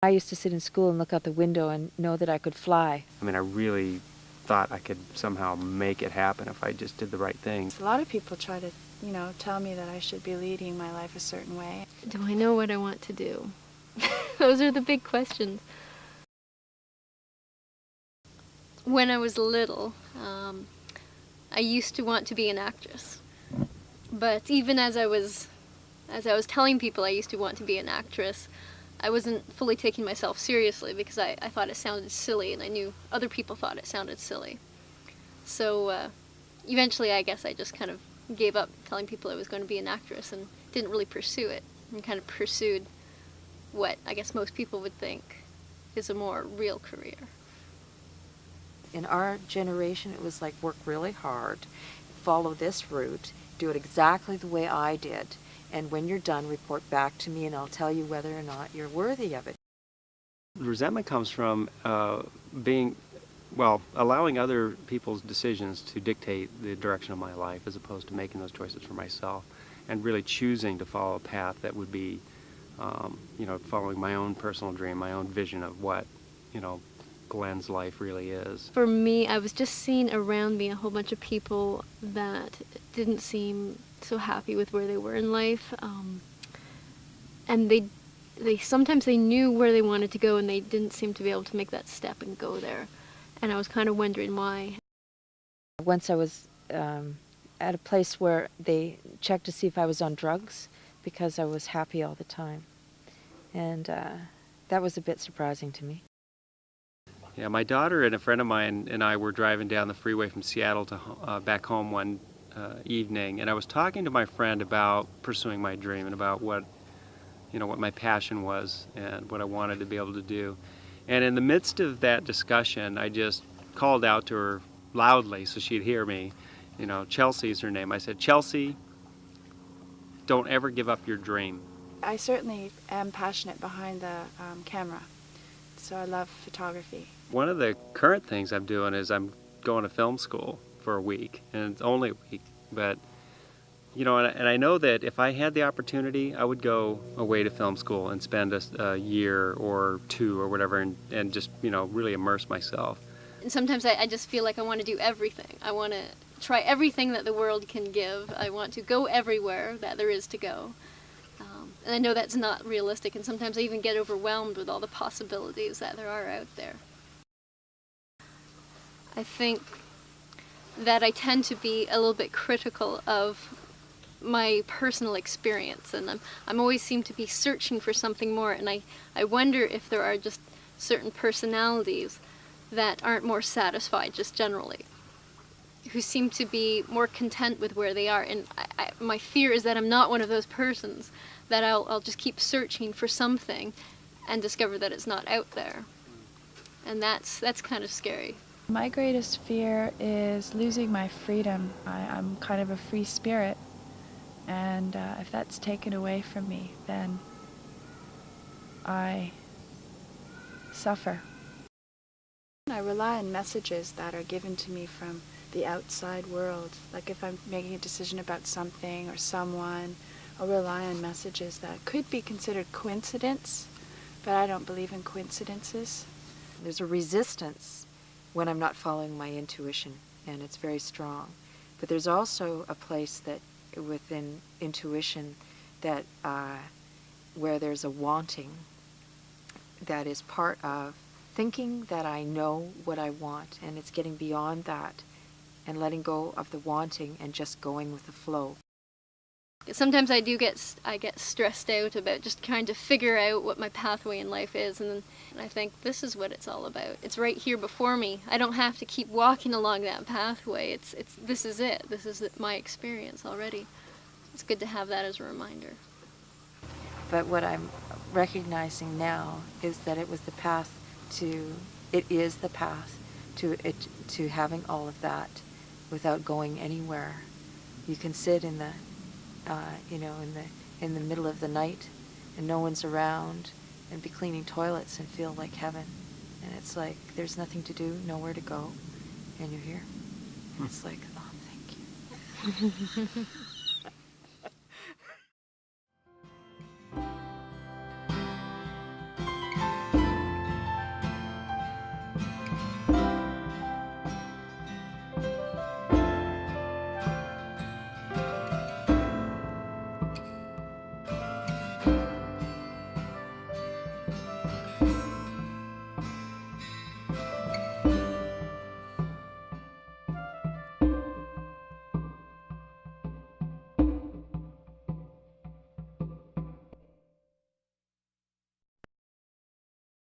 I used to sit in school and look out the window and know that I could fly. I mean, I really thought I could somehow make it happen if I just did the right thing. A lot of people try to, tell me that I should be leading my life a certain way. Do I know what I want to do? Those are the big questions. When I was little, I used to want to be an actress. But even as I was telling people I used to want to be an actress, I wasn't fully taking myself seriously because I thought it sounded silly, and I knew other people thought it sounded silly. So eventually I guess I just kind of gave up telling people I was going to be an actress and didn't really pursue it, and kind of pursued what I guess most people would think is a more real career. In our generation, it was like work really hard, follow this route, do it exactly the way I did, and when you're done, report back to me and I'll tell you whether or not you're worthy of it. Resentment comes from allowing other people's decisions to dictate the direction of my life as opposed to making those choices for myself, and really choosing to follow a path that would be, following my own personal dream, my own vision of what, Glen's life really is. For me, I was just seeing around me a whole bunch of people that didn't seem so happy with where they were in life, and they sometimes they knew where they wanted to go and they didn't seem to be able to make that step and go there, and I was kind of wondering why. Once I was at a place where they checked to see if I was on drugs because I was happy all the time, and that was a bit surprising to me. Yeah, my daughter and a friend of mine and I were driving down the freeway from Seattle to back home one evening, and I was talking to my friend about pursuing my dream and about what my passion was and what I wanted to be able to do. And in the midst of that discussion, I just called out to her loudly so she'd hear me. Chelsea's her name. I said, "Chelsea, don't ever give up your dream." I certainly am passionate behind the camera, so I love photography. One of the current things I'm doing is I'm going to film school for a week, and it's only a week, but and I know that if I had the opportunity, I would go away to film school and spend a year or two or whatever and just really immerse myself. And sometimes I just feel like I want to do everything. I want to try everything that the world can give. I want to go everywhere that there is to go. And I know that's not realistic, and sometimes I even get overwhelmed with all the possibilities that there are out there. I think that I tend to be a little bit critical of my personal experience, and I'm always seem to be searching for something more, and I wonder if there are just certain personalities that aren't more satisfied just generally, who seem to be more content with where they are, and my fear is that I'm not one of those persons, that I'll just keep searching for something and discover that it's not out there, and that's kind of scary. My greatest fear is losing my freedom. I'm kind of a free spirit, and if that's taken away from me, then I suffer. I rely on messages that are given to me from the outside world. Like if I'm making a decision about something or someone, I'll rely on messages that could be considered coincidence, but I don't believe in coincidences. There's a resistance when I'm not following my intuition, and it's very strong. But there's also a place that within intuition that where there's a wanting that is part of thinking that I know what I want, and it's getting beyond that and letting go of the wanting and just going with the flow. Sometimes I get stressed out about just trying to figure out what my pathway in life is, and I think this is what it's all about. It's right here before me. I don't have to keep walking along that pathway. This is it. This is my experience already. It's good to have that as a reminder. But what I'm recognizing now is that it is the path to having all of that without going anywhere. You can sit in the in the middle of the night and no one's around and be cleaning toilets and feel like heaven. And it's like there's nothing to do, nowhere to go, and you're here. It's like, oh, thank you. you.